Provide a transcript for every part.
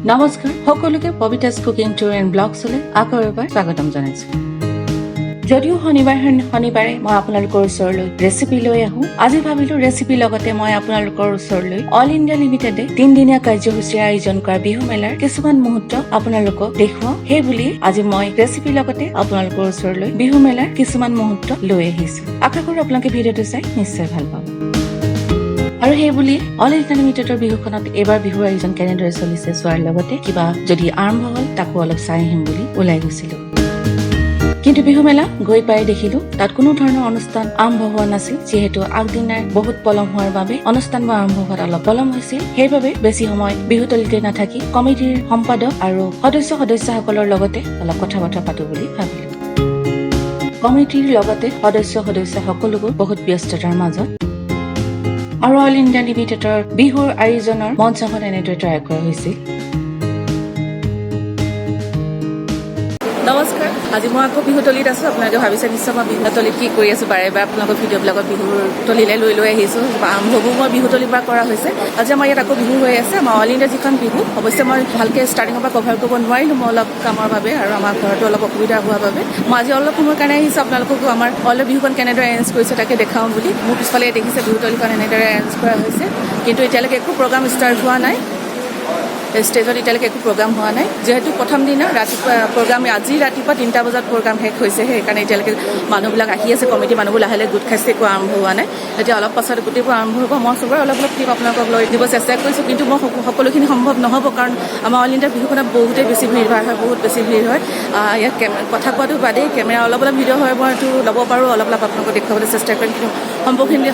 নমস্কাৰ সকলোকে পবিতাস cooking tour and ব্লগছলৈ আকৌ এবাৰ স্বাগতম জনাইছো। যদিও শনিবাৰে মই আপোনালোকৰ ওচৰলৈ ৰেচিপি লৈ আহোঁ, আজি ভাবিলো ৰেচিপিৰ লগতে মই আপোনালোকৰ ওচৰলৈ অল ইণ্ডিয়া লিমিটেডে 3 দিনীয়া কাৰ্যসূচীৰ আয়োজন কৰা বিহু মেলাৰ কিছুমান মুহূৰ্ত আপোনালোকক দেখুৱাও। সেই বুলি আজি মই ৰেচিপিৰ লগতে আপোনালোকৰ ওচৰলৈ বিহু মেলাৰ কিছুমান মুহূৰ্ত লৈ আহিছো। আশা কৰোঁ আপোনালোকে ভিডিঅ'টো চাই নিশ্চয় ভাল পাব। আৰু সেই বুলি অল ইণ্ডিয়া লিমিটেডৰ বিহুখনত এইবাৰ বিহুৰ আয়োজন কেনেদৰে চলিছে চোৱাৰ লগতে কিবা যদি আৰম্ভ হ'ল তাকো অলপ চাই আহিম বুলি ওলাই গৈছিলো। কিন্তু বিহু মেলা গৈ পাই দেখিলো তাত কোনো ধৰণৰ অনুষ্ঠান আৰম্ভ হোৱা নাছিল, যিহেতু আগদিনাৰ বহুত পলম হোৱাৰ বাবে অনুষ্ঠানবোৰ আৰম্ভ হোৱাত অলপ পলম হৈছিল। সেইবাবে বেছি সময় বিহুতলিতে নাথাকি কমিটিৰ সম্পাদক আৰু সদস্যসকলৰ লগতে অলপ কথা বতৰা পাতো বুলি ভাবিলো। কমিটিৰ লগতে সদস্য সকলোবোৰ বহুত ব্যস্ততাৰ মাজত আৰু অল ইণ্ডিয়া লিমিটেডৰ বিহুৰ আয়োজনৰ মঞ্চখন এনেদৰে তৈয়াৰ কৰা হৈছিল। নমস্কাৰ, আজি মই আকৌ বিহুতলিত আছো। আপোনালোকে ভাবিছে নিশ্চয় মই বিহুতলিত কি কৰি আছো, বাৰে বাৰে আপোনালোকৰ ভিডিঅ'বিলাকত বিহুৰ তলিলৈ লৈ আহিছো। আৰম্ভবোৰ মই বিহুতলিৰ পৰা কৰা হৈছে। আজি আমাৰ ইয়াত আকৌ বিহু হৈ আছে, আমাৰ অল ইণ্ডিয়া যিখন বিহু। অৱশ্যে মই ভালকৈ ষ্টাৰ্টিঙৰ পৰা কভাৰ কৰিব নোৱাৰিলো, মই অলপ কামৰ বাবে আৰু আমাৰ ঘৰতো অলপ অসুবিধা হোৱাৰ বাবে। মই আজি অলপ সময়ৰ কাৰণে আহিছো আপোনালোককো আমাৰ অল বিহুখন কেনেদৰে এৰেঞ্জ কৰিছে তাকে দেখাওঁ বুলি। মোৰ পিছফালে দেখিছে বিহুতলিখন এনেদৰে এৰেঞ্জ কৰা হৈছে, কিন্তু এতিয়ালৈকে একো প্ৰগ্ৰাম ষ্টাৰ্ট হোৱা নাই। ষ্টেজত এতিয়ালৈকে একো প্ৰগ্ৰাম হোৱা নাই, যিহেতু প্ৰথম দিনা ৰাতিপুৱা প্ৰগ্ৰাম, আজি ৰাতিপুৱা 3টা বজাত প্ৰগ্ৰাম শেষ হৈছে। সেইকাৰণে এতিয়ালৈকে মানুহবিলাক আহি আছে, কমিটি মানুহবোৰ লাহে লাহে গোট খাইছে, একো আৰম্ভ হোৱা নাই। এতিয়া অলপ পাছত গোটেইবোৰ আৰম্ভ হ'ব। মই চবৰে অলপ ক্লিপ আপোনালোকক লৈ দিব চেষ্টা কৰিছোঁ, কিন্তু মই সকলোখিনি সম্ভৱ নহ'ব, কাৰণ আমাৰ অল ইণ্ডিয়া বিহুখনত বহুতেই বেছি ভিৰ হয়, বহুত বেছি ভিৰ হয়। ইয়াত কথা কোৱাটো বাদেই কেমেৰা অলপ ভিডিঅ' হয়, মই এইটো ল'ব পাৰোঁ, অলপ আপোনালোকক দেখুৱাবলৈ চেষ্টা কৰিম, কিন্তু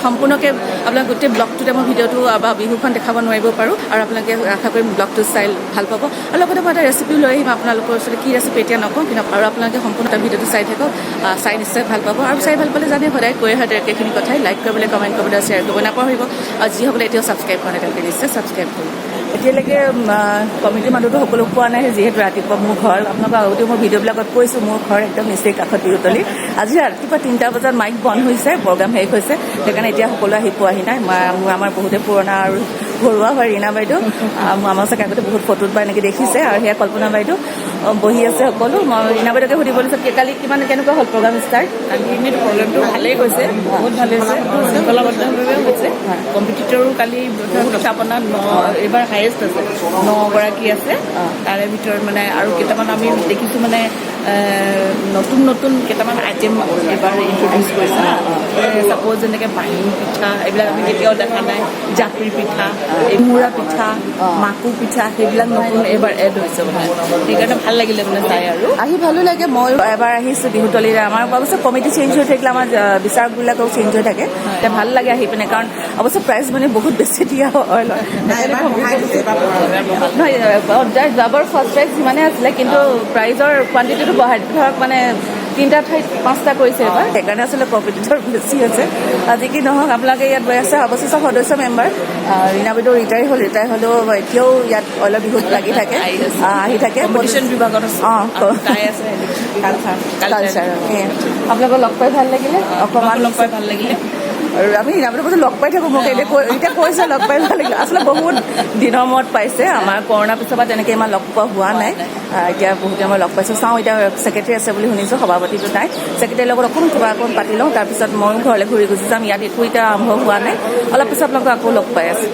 সম্পূৰ্ণকৈ আপোনাক গোটেই ব্লগটোতে মই ভিডিঅ'টো বা বিহুখন দেখাব নোৱাৰিব পাৰোঁ। আৰু আপোনালোকে আশা কৰিম ব্লগটো চাই ভাল পাব। আৰু লগতে মই এটা ৰেচিপিও লৈ আহিম আপোনালোকৰ ওচৰত। কি ৰেচিপি এতিয়া নকওঁ, কিন্তু আৰু আপোনালোকে সম্পূৰ্ণ ভিডিঅ'টো চাই থাকক, চাই নিশ্চয় ভাল পাব। আৰু চাই ভাল পালে জানে সদায় কৈ হয় একেখিনি কথাই, লাইক কৰিবলৈ, কমেণ্ট কৰিবলৈ, শ্বেয়াৰ কৰিব নাপাহৰিব। আৰু যিসকলে এতিয়াও ছাবস্ক্ৰাইব কৰা নাই তেওঁলোকে নিশ্চয় ছাবস্ক্ৰাইব কৰিব। এতিয়ালৈকে কমিটিৰ মানুহটো সকলো পোৱা নাই, যিহেতু ৰাতিপুৱা মোৰ ঘৰ, আপোনালোকক আগতেও মই ভিডিঅ'বিলাকত কৈছোঁ, মোৰ ঘৰ একদম নিচেই কাষত বিহুতলি। আজি ৰাতিপুৱা 3টা বজাত মাইক বন্ধ হৈছে, প্ৰগ্ৰাম শেষ হৈছে, সেইকাৰণে এতিয়া সকলো আহি পোৱাহি নাই। আমাৰ বহুতে পুৰণা আৰু ঘৰুৱা হয় ৰীণা বাইদেউ, আমাৰ চাগে আগতে বহুত ফটোত বা এনেকৈ দেখিছে। আৰু সেয়া কল্পনা বাইদেউ বহি আছে সকলো। মই ৰীণা বাইদেউকে সুধিব লৈছোঁ, কালি কেনেকুৱা হ'ল প্ৰগ্ৰাম ষ্টাৰ্ট? কালি এনেই প্ৰগ্ৰামটো ভালেই গৈছে, বহুত ভাল হৈছে, শৃংখলাবদ্ধভাৱেও হৈছে। কম্পিটিটৰো কালি বহুত স্থাপনা এইবাৰ হায়েষ্ট আছে, 9গৰাকী আছে। তাৰে ভিতৰত মানে আৰু কেইটামান আমি দেখিছোঁ, মানে নতুন কেইটামান আইটেম এইবাৰ ইণ্ট্ৰডিউচ কৰিছে। ছাপ'জ যেনেকৈ বাঁহী পিঠা, এইবিলাক আমি কেতিয়াও দেখা নাই। জাপি পিঠা, মুৰা পিঠা, মাকু পিঠা, সেইবিলাক নতুন এইবাৰ এড হৈছে। সেইকাৰণে ভাল লাগিলে মানে চাই, আৰু আহি ভালো লাগে। মই এবাৰ আহিছোঁ বিহুতলিৰে। আমাৰ অৱশ্যে কমিটি চেঞ্জ হৈ থাকিলে আমাৰ বিচাৰকবিলাকেও চেঞ্জ হৈ থাকে, এতিয়া ভাল লাগে আহি পিনে, কাৰণ অৱশ্যে প্ৰাইজ মানে বহুত বেছি দিয়া হয়। যোৱাবাৰ ফাৰ্ষ্ট প্ৰাইজ সিমানে আছিলে, কিন্তু প্ৰাইজৰ কোৱান্টিটিটো বঢ়াই ধৰক মানে 3টা ঠাইত 5টা কৰিছে এবাৰ, সেইকাৰণে আচলতে কম্পিটিটৰ বেছি হৈছে। আজি কি নহওক, আপোনালোকে ইয়াত গৈ আছে অৱশ্যে চব সদস্য মেম্বাৰ। ৰীণা বাইদেউ ৰিটায়াৰ হ'লেও এতিয়াও ইয়াত অলপ বিহুত লাগি থাকে, আহি থাকে। কম্পিটিশ্যন বিভাগত কালচাৰ আপোনালোকক লগ পাই ভাল লাগিলে, অকণমান লগ পাই ভাল লাগিলে। আৰু আমি ৰীণা বাইদেউ লগ পাই থাকোঁ, মোক এতিয়া কৈছে লগ পাই ভাল লাগিলে। আচলতে বহুত দিনৰ মূৰত পাইছে, আমাৰ কৰোণাৰ পিছৰ পৰা তেনেকৈ ইমান লগ পোৱা হোৱা নাই। এতিয়া বহুতে মই লগ পাইছোঁ। চাওঁ এতিয়া ছেক্ৰেটাৰী আছে বুলি শুনিছোঁ, সভাপতিটো নাই। ছেক্ৰেটাৰীৰ লগত অকণ পাতি লওঁ, তাৰপিছত ময়ো ঘৰলৈ ঘূৰি গুচি যাম। ইয়াত একো এতিয়া আৰম্ভ হোৱা নাই, অলপ পিছত আপোনালোকক আকৌ লগ পাই আছোঁ।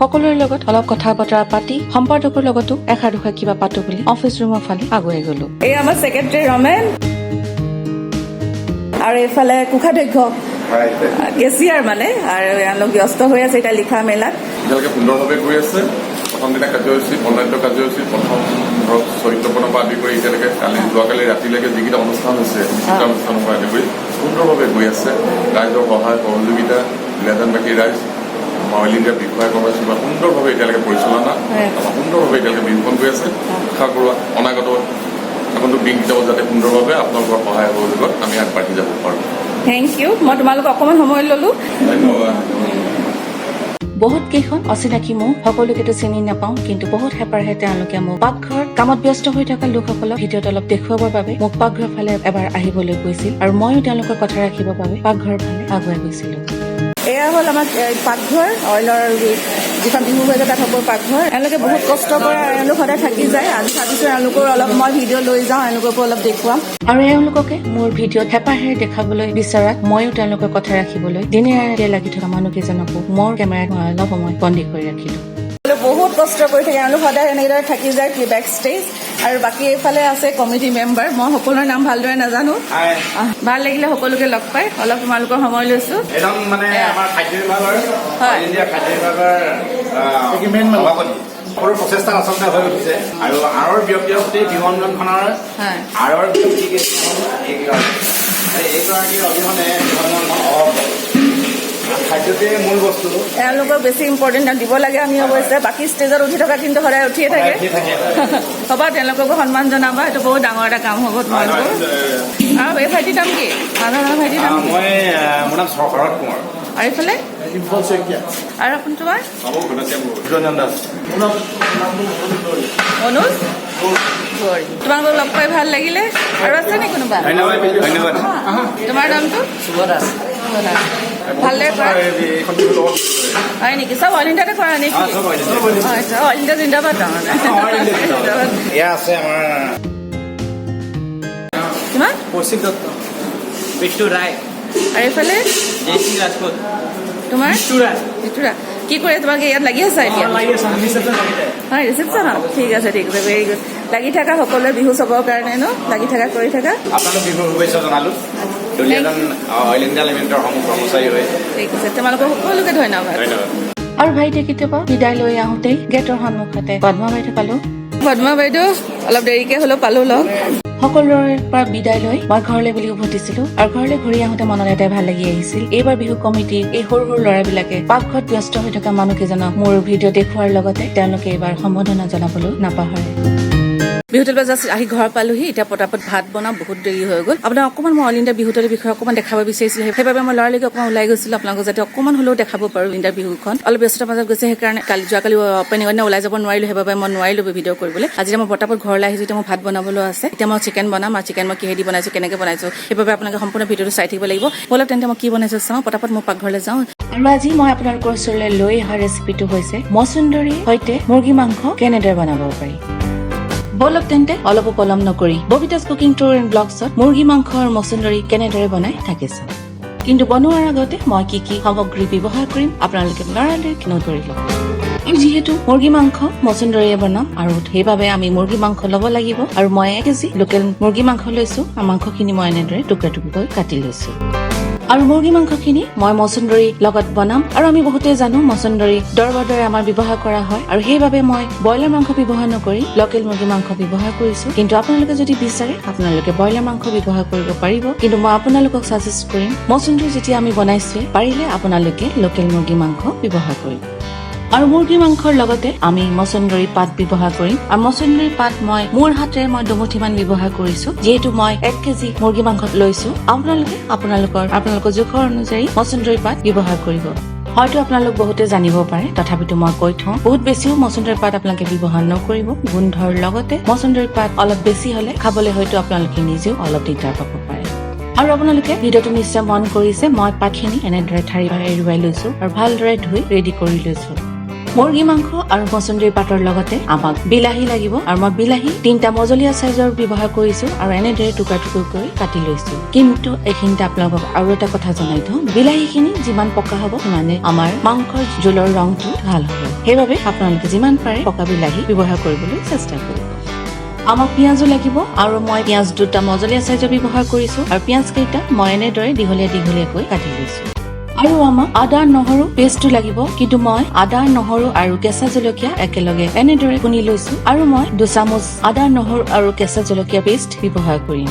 সকলোৰে লগত অলপ কথা বতৰা পাতি সম্পাদকৰ লগতো এষাৰ দুষাৰ কিবা পাতো বুলি অফিচ ৰুমৰ ফালে আগুৱাই গলো। এই আমাৰ ছেক্ৰেটাৰী ৰমেন, আৰু এইফালে কোষাধ্যক্ষ কেচিয়াৰ মানে, আৰু এওঁলোক ব্যস্ত হৈ আছে এতিয়া লিখা মেলাত। এতিয়ালৈকে সুন্দৰভাৱে গৈ আছে। প্ৰথম দিনা কাৰ্যসূচী, বৰ্ণাঢ্য কাৰ্যসূচী, প্ৰথম ধৰক চৰিত্ৰপণৰ পৰা আদি কৰি এতিয়ালৈকে যোৱাকালি ৰাতিলৈকে যিকেইটা অনুষ্ঠান হৈছে, দুটা অনুষ্ঠানৰ পৰা আদি কৰি সুন্দৰভাৱে গৈ আছে। ৰাইজৰ সহায় সহযোগিতা, দুলীয়াজানবাসী ৰাইজ, অইল ইণ্ডিয়া বিষয়া কৰ্মসূচী বা সুন্দৰভাৱে এতিয়ালৈকে পৰিচালনা, সুন্দৰভাৱে এতিয়ালৈকে বিহুখন গৈ আছে। আশা কৰোঁ অনাগত দিনকেইটাও যাতে সুন্দৰভাৱে আপোনালোকৰ সহায় সহযোগত আমি আগবাঢ়ি যাব পাৰোঁ। Thank you. মই তোমালোকক অকণমান সময় ল'লোঁ। ধন্যবাদ। বহুত কেইখন অচিনাকি মুখ, সকলোকেতো চিনি নাপাওঁ, কিন্তু বহুত হেঁপাহেৰে তেওঁলোকে মোক পাকঘৰ কামত ব্যস্ত হৈ থকা লোকসকলক ভিডিঅ'ত অলপ দেখুৱাবৰ বাবে মোক পাকঘৰ ফালে এবাৰ আহিবলৈ কৈছিল, আৰু ময়ো তেওঁলোকৰ কথা ৰাখিবৰ বাবে পাকঘৰৰ ফালে আগুৱাই গৈছিলোঁ। এয়া হ'ল আমাৰ পাকঘৰ, অইলৰ যিখন বিহু হৈ যায় তাত হ'ব পাকঘৰ এওঁলোকে বহুত কষ্ট কৰে আৰু এওঁলোক সদায় থাকি যায় আজি ভাবিছোঁ এওঁলোকৰ অলপ মই ভিডিঅ' লৈ যাওঁ এওঁলোককো অলপ দেখুৱাম আৰু এওঁলোককে মোৰ ভিডিঅ'ত হেঁপাহেৰে দেখাবলৈ বিচৰাত ময়ো তেওঁলোকৰ কথা ৰাখিবলৈ দিনে ৰাতিয়ে লাগি থকা মানুহকেইজনকো মোৰ কেমেৰাত মই অলপ সময় বন্দী কৰি ৰাখিলোঁ বহুত কষ্ট কৰি থাকে এওঁলোক সদায় এনেদৰে থাকি যায় বেক ষ্টেজ আৰু বাকী এইফালে আছে কমিটি মেম্বাৰ মই সকলোৰে নাম ভালদৰে নাজানো ভাল লাগিলে সকলোকে লগ পাই অলপ তোমালোকৰ সময় লৈছো একদম মানে আমাৰ খাদ্য বিভাগৰ ইণ্ডিয়া খাদ্য বিভাগৰ সকলো প্ৰচেষ্টা আচলতে হৈ উঠিছে আৰু আৰৰ ব্যক্তি বিমন্থনখনৰ আৰৰ ব্যক্তি এইগৰাকী অবিহনে খাদ্যতে মূল বস্তু এওঁলোকক বেছি ইম্পৰ্টেণ্ট দিব লাগে আমি অৱশ্যে বাকী ষ্টেজত উঠি থকা কিন্তু সদায় উঠিয়ে থাকে হ'ব তেওঁলোককো সন্মান জনাবা এইটো বহুত ডাঙৰ এটা কাম হ'ব তোমালোকৰ আৰু এই ভাইটিৰ নাম কি ভাইটিৰ নাম মই মোৰ নাম শৰৎ কুমাৰ আৰু এইফালে আৰু আপুনি তোমাৰ দুলিয়াজান দাস অনুজ তোমালোকক লগ পাই ভাল লাগিলে আৰু আছে নে কোনোবা ধন্যবাদ তোমাৰ নামটো ভালদৰে কৰা হয় নেকি চব অল ইণ্ডিয়াতে কৰা নেকি অল ইণ্ডিয়া জিন্দাবাদ এয়া আছে আমাৰ কিমান কৌশিক দত্ত বিট্টু ৰায় আৰু এইফালে জেচি ৰাজপুত তোমাৰ বিটুৰা কি কৰে তোমালোকে ইয়াত লাগি আছা এতিয়া হয় ৰিচেপশ্যনত ঠিক আছে ভেৰি গুড লাগি থাকা সকলোৱে বিহু চাবৰ কাৰণে ন লাগি থাকা কৰি থাকা আপোনালোক বিহুৰ শুভেচ্ছা জনালোঁ দুলিয়াজান অইল ইণ্ডিয়া লিমিটেডৰ সমূহ কৰ্মচাৰী হৈ ঠিক আছে তোমালোকক সকলোকে ধন্যবাদ আৰু ভাইটিয়ে কেতিয়াবা বিদায় লৈ আহোঁতেই গেটৰ সন্মুখতে পদ্মা বাইদেউ পালো পদ্মা বাইদেউ অলপ দেৰিকে হ'লেও পালো লগ সকলোৰে পৰা বিদায় লৈ মই ঘৰলৈ বুলি উভতিছিলো আৰু ঘৰলৈ ঘূৰি আহোঁতে মনত এটাই ভাল লাগি আহিছিল এইবাৰ বিহু কমিটিৰ এই সৰু সৰু ল'ৰাবিলাকে পাকঘৰত ব্যস্ত হৈ থকা মানুহকেইজনক মোৰ ভিডিঅ' দেখুওৱাৰ লগতে তেওঁলোকে এইবাৰ সম্বোধনা জনাবলৈ নাপাহৰে বিহুতলিৰ জাষ্ট আহি ঘৰ পালোহি এতিয়া পটাপট ভাত বনাওঁ বহুত দেৰি হৈ গ'ল আপোনাক অকণমান মই অল ইণ্ডিয়া বিহুতলিৰ বিষয়ে অকণমান দেখাব বিচাৰিছিলোঁ সেইবাবে মই ল'ৰালৈকে অকণমান ওলাই গৈছিলোঁ আপোনালোকক যাতে অকণমান হ'লেও দেখাব পাৰোঁ ইণ্ডিয়া বিহুখন অলপ ব্যস্ততাৰ মাজত গৈছে সেইকাৰণে যোৱাকালি অপেনিং ওলাই যাব নোৱাৰিলোঁ সেইবাবে মই নোৱাৰিলোঁ ভিডিঅ' কৰিবলৈ আজি মই পটাপট ঘৰলৈ আহিছোঁ এতিয়া মই ভাত বনাবলৈ আছে এতিয়া মই চিকেন বনাম আৰু চিকেন মই কিহেদি বনাইছোঁ কেনেকৈ বনাইছোঁ সেইবাবে আপোনালোকে সম্পূৰ্ণ ভিডিঅ'টো চাই থাকিব লাগিব বলক তেন্তে মই কি বনাইছোঁ চাওঁ পটাপট মই পাকঘৰলৈ যাওঁ আৰু আজি মই আপোনালোকৰ ওচৰলৈ লৈ অহা ৰেচিপিটো হৈছে মচুন্দৰীৰ সৈতে মুৰ্গী মাংস কেনেদৰে বনাব পাৰি বলক তেন্তে অলপ পলম নকৰি ববিতাছ কুকিং টুৰ এণ্ড ব্লগছত মুৰ্গী মাংস আৰু মচুন্দৰী কেনেদৰে বনাই থাকিছো কিন্তু বনোৱাৰ আগতে মই কি কি সামগ্ৰী ব্যৱহাৰ কৰিম আপোনালোকে লৰালৰি নধৰি লওক যিহেতু মুৰ্গী মাংস মচুন্দৰীয়ে বনাম আৰু সেইবাবে আমি মুৰ্গী মাংস ল'ব লাগিব আৰু মই 1 কেজি লোকেল মুৰ্গী মাংস লৈছো আৰু মাংসখিনি মই এনেদৰে টুকুৰা টুকুৰকৈ কাটি লৈছো আৰু মুৰ্গী মাংসখিনি মই মচুন্দৰী লগত বনাম আৰু আমি বহুতেই জানো মচুন্দৰী দৰবৰ দৰে আমাৰ ব্যৱহাৰ কৰা হয় আৰু সেইবাবে মই ব্ৰইলাৰ মাংস ব্যৱহাৰ নকৰি লোকেল মুৰ্গী মাংস ব্যৱহাৰ কৰিছো কিন্তু আপোনালোকে যদি বিচাৰে আপোনালোকে ব্ৰইলাৰ মাংস ব্যৱহাৰ কৰিব পাৰিব কিন্তু মই আপোনালোকক সাজেষ্ট কৰিম মচুন্দৰী যেতিয়া আমি বনাইছো পাৰিলে আপোনালোকে লোকেল মুৰ্গী মাংস ব্যৱহাৰ কৰিব আৰু মুৰ্গী মাংসৰ লগতে আমি মচুন্দৰী পাত ব্যৱহাৰ কৰিম আৰু মচুন্দৰী পাত মই মোৰ হাতেৰে মই দুমুঠিমান ব্যৱহাৰ কৰিছো যেহেতু মই 1 কেজি মুৰ্গী মাংসত লৈছো আপোনালোকে আপোনালোকৰ জোখৰ অনুযায়ী মচুন্দৰী পাত ব্যৱহাৰ কৰিব হয়তো আপোনালোক বহুতে জানিব পাৰে তথাপিতো মই কৈ থওঁ বহুত বেছিও মচুন্দৰী পাত আপোনালোকে ব্যৱহাৰ নকৰিব গোন্ধৰ লগতে মচুন্দৰী পাত অলপ বেছি হলে খাবলৈ হয়তো আপোনালোকে নিজেও অলপ দিগদাৰ পাব পাৰে আৰু আপোনালোকে ভিডিঅ'টো নিশ্চয় মন কৰিছে মই পাতখিনি এনেদৰে ঠাৰি এৰুৱাই লৈছো আৰু ভালদৰে ধুই ৰেডি কৰি লৈছো মুৰ্গী মাংস আৰু মচুন্দৰী পাতৰ লগতে আমাক বিলাহী লাগিব আৰু মই বিলাহী 3টা মজলীয়া সাইজৰ ব্যৱহাৰ কৰিছো আৰু এনেদৰে টুকুৰা টুকুৰ কৰি কাটি লৈছো কিন্তু এইখিনিতে আপোনালোকক আৰু এটা কথা জনাই থওঁ বিলাহীখিনি যিমান পকা হ'ব সিমানে আমাৰ মাংসৰ জোলৰ ৰংটো ভাল হ'ব সেইবাবে আপোনালোকে যিমান পাৰে পকা বিলাহী ব্যৱহাৰ কৰিবলৈ চেষ্টা কৰিব আমাক পিঁয়াজো লাগিব আৰু মই পিঁয়াজ 2টা মজলীয়া সাইজৰ ব্যৱহাৰ কৰিছো আৰু পিঁয়াজ কেইটা মই এনেদৰে দীঘলীয়াকৈ কাটি লৈছো আৰু আমাক আদা নহৰু পেষ্টটো লাগিব কিন্তু মই আদা নহৰু আৰু কেঁচা জলকীয়া একেলগে এনেদৰে খুন্দি লৈছো আৰু মই 2 চামুচ আদা নহৰু আৰু কেঁচা জলকীয়া পেষ্ট ব্যৱহাৰ কৰিম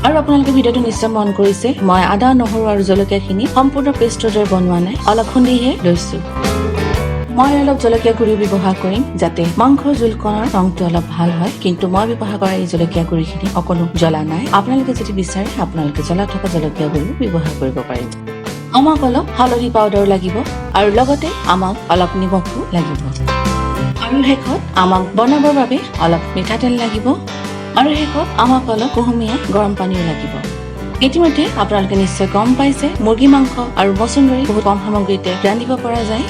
আৰু আপোনালোকে ভিডিঅ'টো নিশ্চয় মন কৰিছে মই আদা নহৰু আৰু জলকীয়াখিনি সম্পূৰ্ণ পেষ্টৰ দৰে বনোৱা নাই অলপ খুন্দিহে লৈছো মই অলপ জলকীয়া গুড়ি ব্যৱহাৰ কৰিম যাতে মাংসৰ জোলকণৰ ৰংটো অলপ ভাল হয় কিন্তু মই ব্যৱহাৰ কৰা এই জলকীয়া গুড়িখিনি অকণো জ্বলা নাই আপোনালোকে যদি বিচাৰে আপোনালোকে জ্বলা থকা জলকীয়া গুড়ি ব্যৱহাৰ কৰিব পাৰিব আমাক অলপ হালধি পাউডাৰ লাগিব আৰু লগতে আমাক অলপ নিমখো লাগিব আৰু শেষত আমাক বনাবৰ বাবে অলপ মিঠাতেল লাগিব আৰু শেষত আমাক অলপ কুহুমীয়া গৰম পানীও লাগিব ইতিমধ্যে আপোনালোকে নিশ্চয় গম পাইছে মুৰ্গী মাংস আৰু মচুন্দৰী বহুত কম সামগ্ৰীতে ৰান্ধিব পৰা যায়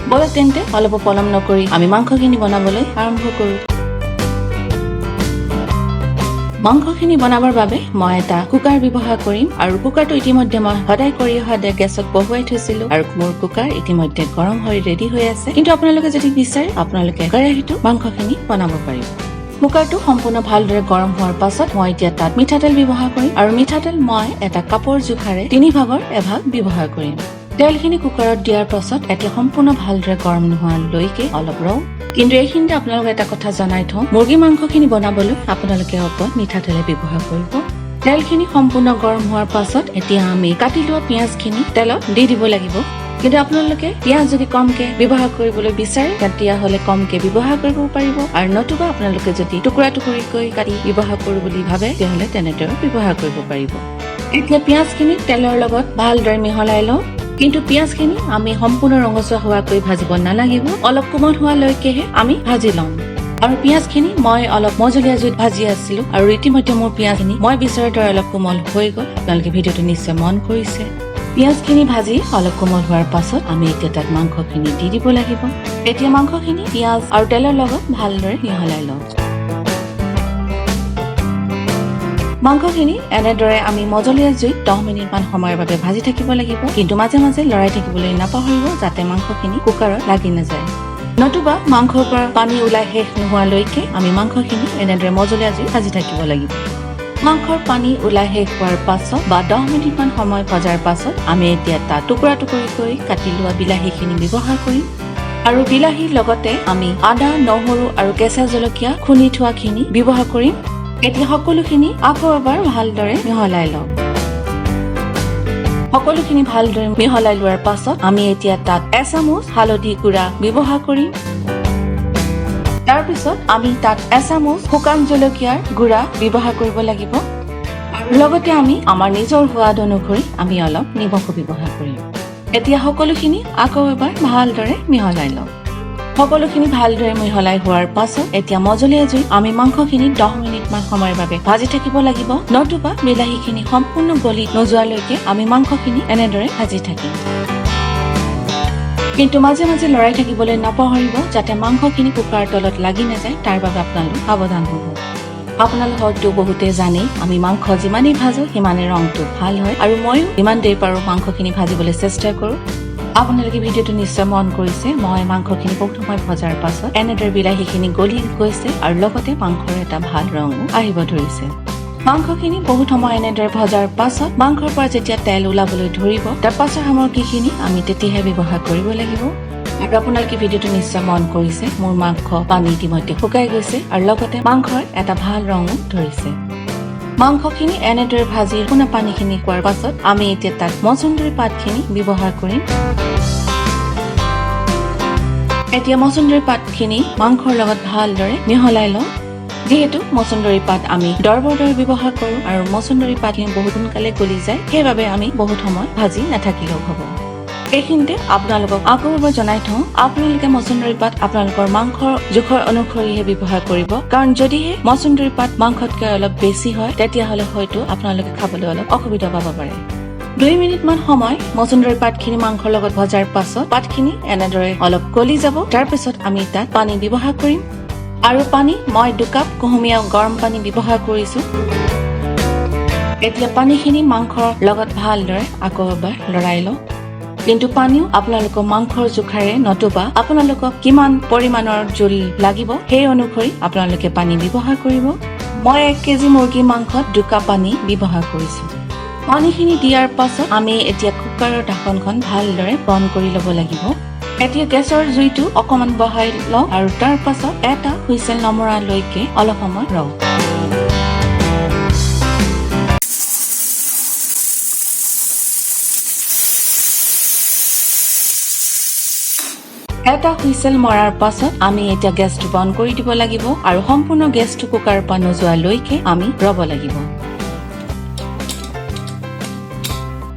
ব'লক তেন্তে অলপ পলম নকৰি আমি মাংসখিনি বনাবলৈ আৰম্ভ কৰোঁ। মাংসখিনি বনাবৰ বাবে মই এটা কুকাৰ ব্যৱহাৰ কৰিম আৰু কুকাৰটো ইতিমধ্যে মই সদায় কৰি অহা গেছত বহুৱাই থৈছিলো আৰু মোৰ কুকাৰ ইতিমধ্যে গৰম হৈ ৰেডি হৈ আছে। কিন্তু আপোনালোকে যদি বিচাৰে আপোনালোকে কেৰাহীটো মাংসখিনি বনাব পাৰিব। কুকাৰটো সম্পূৰ্ণ ভালদৰে গৰম হোৱাৰ পাছত মই এতিয়া তাত মিঠাতেল ব্যৱহাৰ কৰিম আৰু মিঠাতেল মই এটা কাপৰ জোখাৰে 3 ভাগৰ এভাগ ব্যৱহাৰ কৰিম। তেলখিনি কুকাৰত দিয়াৰ পাছত এতিয়া সম্পূৰ্ণ ভালদৰে গৰম নোহোৱালৈকে অলপ ৰওঁ। কিন্তু এইখিনিতে আপোনালোকে এটা কথা জনাই থওঁ, মুৰ্গী মাংসখিনি বনাবলৈ আপোনালোকে অকল মিঠাতেলে ব্যৱহাৰ কৰিব। তেলখিনি সম্পূৰ্ণ গৰম হোৱাৰ পাছত এতিয়া আমি কাটি লোৱা পিঁয়াজখিনি তেলত দি দিব লাগিব। কিন্তু আপোনালোকে পিঁয়াজ যদি কমকে ব্যৱহাৰ কৰিবলৈ বিচাৰে তেতিয়াহ'লে কমকে ব্যৱহাৰ কৰিব পাৰিব আৰু নতুবা আপোনালোকে যদি টুকুৰা টুকুৰিকৈ কাটি ব্যৱহাৰ কৰোঁ বুলি ভাবে তেতিয়াহ'লে তেনেদৰে ব্যৱহাৰ কৰিব পাৰিব। এতিয়া পিঁয়াজখিনি তেলৰ লগত ভালদৰে মিহলাই লওঁ। কিন্তু পিঁয়াজখিনি আমি সম্পূৰ্ণ ৰঙচুৱা হোৱাকৈ ভাজিব নালাগিব, অলপ কোমল হোৱালৈকেহে আমি ভাজি লওঁ। আৰু পিঁয়াজখিনি মই অলপ মজলীয়া জুইত ভাজি আছিলো আৰু ইতিমধ্যে মোৰ পিঁয়াজখিনি মই বিচৰাৰ দৰে অলপ কোমল হৈ গ'ল। আপোনালোকে ভিডিঅ'টো নিশ্চয় মন কৰিছে। পিঁয়াজখিনি ভাজি অলপ কোমল হোৱাৰ পাছত আমি এতিয়া তাত মাংসখিনি দি দিব লাগিব। এতিয়া মাংসখিনি পিঁয়াজ আৰু তেলৰ লগত ভালদৰে মিহলাই লওঁ। মাংসখিনি এনেদৰে আমি মজলীয়া জুইত 10 মিনিটমান সময়ৰ বাবে ভাজি থাকিব লাগিব। কিন্তু মাজে মাজে লৰাই থাকিবলৈ নাপাহৰিব যাতে মাংসখিনি কুকাৰত লাগি নাযায়। নতুবা মাংসৰ পৰা পানী ওলাই শেষ নোহোৱালৈকে আমি মাংসখিনি এনেদৰে মজলীয়া জুইত ভাজি থাকিব লাগিব। মাংসৰ পানী ওলাই শেষ হোৱাৰ পাছত বা 10 মিনিটমান সময় ভজাৰ পাছত আমি এতিয়া তাত টুকুৰা টুকুৰিকৈ কাটি লোৱা বিলাহীখিনি ব্যৱহাৰ কৰিম আৰু বিলাহীৰ লগতে আমি আদা, নহৰু আৰু কেঁচা জলকীয়া খুন্দি থোৱাখিনি ব্যৱহাৰ কৰিম। এতিয়া সকলোখিনি আকৌ এবাৰ ভালদৰে মিহলাই লওঁ। সকলোখিনি ভালদৰে মিহলাই লোৱাৰ পাছত আমি এতিয়া তাত 1 চামুচ হালধি গুড়া ব্যৱহাৰ কৰিম। তাৰপিছত আমি তাত 1 চামুচ শুকান জলকীয়াৰ গুড়া ব্যৱহাৰ কৰিব লাগিব আৰু লগতে আমি আমাৰ নিজৰ সোৱাদ অনুসৰি আমি অলপ নিমখো ব্যৱহাৰ কৰিম। এতিয়া সকলোখিনি আকৌ এবাৰ ভালদৰে মিহলাই লওঁ। সকলোখিনি ভালদৰে মিহলাই হোৱাৰ পাছত এতিয়া মজলীয়া জুইত আমি মাংসখিনি 10 মিনিটমান সময়ৰ বাবে ভাজি থাকিব লাগিব। নতুবা বিলাহীখিনি সম্পূৰ্ণ গলি নোযোৱালৈকে আমি মাংসখিনি এনেদৰে ভাজি থাকিম। কিন্তু মাজে মাজে লৰাই থাকিবলৈ নাপাহৰিব যাতে মাংসখিনি কুকাৰ তলত লাগি নাযায়, তাৰ বাবে আপোনালোক সাৱধান হ'ব। আপোনালোক হয়তো বহুতে জানেই আমি মাংস যিমানেই ভাজো সিমানে ৰংটো ভাল হয় আৰু ময়ো যিমান দেৰি পাৰো মাংসখিনি ভাজিবলৈ চেষ্টা কৰোঁ। আপোনালোকে ভিডিঅ'টো নিশ্চয় মন কৰিছে, মই মাংসখিনি বহুত সময় ভজাৰ পাছত এনেদৰে বিলাহীখিনি গলি গৈছে আৰু লগতে মাংসৰ এটা ভাল ৰঙো আহিব ধৰিছে। মাংসখিনি বহুত সময় এনেদৰে ভজাৰ পাছত মাংসৰ পৰা যেতিয়া তেল ওলাবলৈ ধৰিব তাৰ পাছৰ সামগ্ৰীখিনি আমি তেতিয়াহে ব্যৱহাৰ কৰিব লাগিব। আৰু আপোনালোকে ভিডিঅ'টো নিশ্চয় মন কৰিছে, মোৰ মাংস পানী ইতিমধ্যে শুকাই গৈছে আৰু লগতে মাংসৰ এটা ভাল ৰঙো ধৰিছে। মাংসখিনি এনেদৰে ভাজি পুনৰ পানীখিনি খোৱাৰ পাছত আমি এতিয়া তাত মচন্দৰী পাতখিনি ব্যৱহাৰ কৰিম। এতিয়া মচন্দৰী পাতখিনি মাংসৰ লগত ভালদৰে মিহলাই লওঁ। যিহেতু মচন্দৰী পাত আমি দৰবৰ দৰে ব্যৱহাৰ কৰোঁ আৰু মচন্দৰী পাতখিনি বহুত সোনকালে গলি যায়, সেইবাবে আমি বহুত সময় ভাজি নাথাকিলেও হ'ব। এইখিনিতে আপোনালোকক আকৌ এবাৰ জনাই থওঁ, আপোনালোকে মচন্দৰী পাত আপোনালোকৰ মাংসৰ জোখৰ অনুসৰিহে ব্যৱহাৰ কৰিব, কাৰণ যদিহে মচন্দৰী পাত মাংসতকৈ অলপ বেছি হয় তেতিয়াহ'লে হয়তো আপোনালোকে খাবলৈ অলপ অসুবিধা পাব পাৰে। 2 মিনিটমান সময় মচন্দৰী পাতখিনি মাংসৰ লগত ভজাৰ পাছত পাতখিনি এনেদৰে অলপ গলি যাব। তাৰপিছত আমি তাত পানী ব্যৱহাৰ কৰিম আৰু পানী মই 2 কাপ কুহুমীয়া গৰম পানী ব্যৱহাৰ কৰিছো। এতিয়া পানীখিনি মাংসৰ লগত ভালদৰে আকৌ এবাৰ লৰাই লওঁ। কিন্তু পানীও আপোনালোকৰ মাংসৰ জোখাৰে নতুবা আপোনালোকক কিমান পৰিমাণৰ জোল লাগিব সেই অনুসৰি আপোনালোকে পানী ব্যৱহাৰ কৰিব। মই 1 কেজি মুৰ্গী মাংসত 2 কাপ পানী ব্যৱহাৰ কৰিছো। পানীখিনি দিয়াৰ পাছত আমি এতিয়া কুকাৰৰ ঢাকনখন ভালদৰে বন্ধ কৰি ল'ব লাগিব। এতিয়া গেছৰ জুইটো অকমান বঢ়াই লওঁ আৰু তাৰ পাছত এটা হুইচেল নমৰালৈকে অলপ সময় ৰওঁ। এটা হুইচেল মৰাৰ পাছত আমি এতিয়া গেছটো বন্ধ কৰি দিব লাগিব আৰু সম্পূৰ্ণ গেছটো কুকাৰৰ পৰা নোযোৱালৈকে আমি ৰ'ব লাগিব।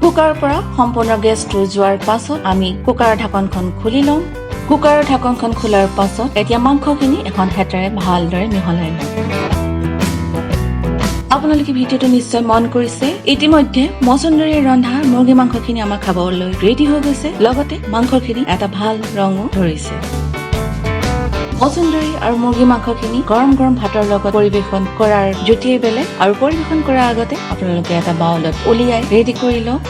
কুকাৰৰ পৰা সম্পূৰ্ণ গেছটো যোৱাৰ পাছত আমি কুকাৰৰ ঢাকনখন খুলি লওঁ। কুকাৰৰ ঢাকনখন খোলাৰ পাছত এতিয়া মাংসখিনি এখন হেতাৰে ভালদৰে মিহলাই লওঁ। আপোনালোকে ভিডিঅ'টো নিশ্চয় মন কৰিছে ইতিমধ্যে মছন্দৰীৰ ৰন্ধা মুৰ্গী মাংসখিনি আমাৰ খাবলৈ ৰেডি হৈ গৈছে লগতে মাংসখিনি এটা ভাল ৰঙো ধৰিছে মছন্দৰী আৰু মুৰ্গী মাংসখিনি গৰম গৰম ভাতৰ লগত পৰিবেশন কৰাৰ জুতিয়ে বেলেগ আৰু পৰিবেশন কৰাৰ আগতে আপোনালোকে এটা বাউলত উলিয়াই ৰেডি কৰি লওক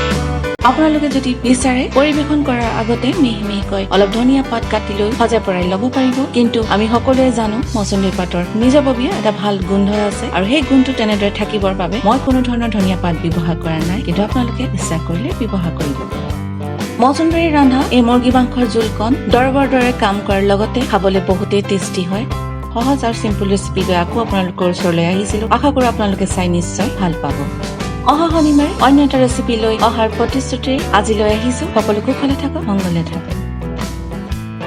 আপোনালোকে যদি বিচাৰে পৰিবেশন কৰাৰ আগতে মিহি অলপ ধনিয়া পাত কাটি লৈ সজাই পৰাই ল'ব পাৰিব কিন্তু আমি সকলোৱে জানো মছন্দৰী পাতৰ নিজাববীয়া এটা ভাল গোন্ধ আছে আৰু সেই গোন্ধটো তেনেদৰে থাকিবৰ বাবে মই কোনো ধৰণৰ ধনিয়া পাত ব্যৱহাৰ কৰা নাই কিন্তু আপোনালোকে ইচ্ছা কৰিলে ব্যৱহাৰ কৰিব মছন্দৰী ৰন্ধা এই মুৰ্গী মাংসৰ জোলকণ দৰবৰ দৰে কাম কৰাৰ লগতে খাবলৈ বহুতেই টেষ্টি হয় সহজ আৰু চিম্পল ৰেচিপি লৈ আকৌ আপোনালোকৰ ওচৰলৈ আহিছিলো আশা কৰোঁ আপোনালোকে চাই নিশ্চয় ভাল পাব অহা শনিবাৰে অন্য এটা ৰেচিপি লৈ অহাৰ প্ৰতিশ্ৰুতিৰে আজিলৈ আহিছো সকলো কুশলে থাকক মংগলে থাকক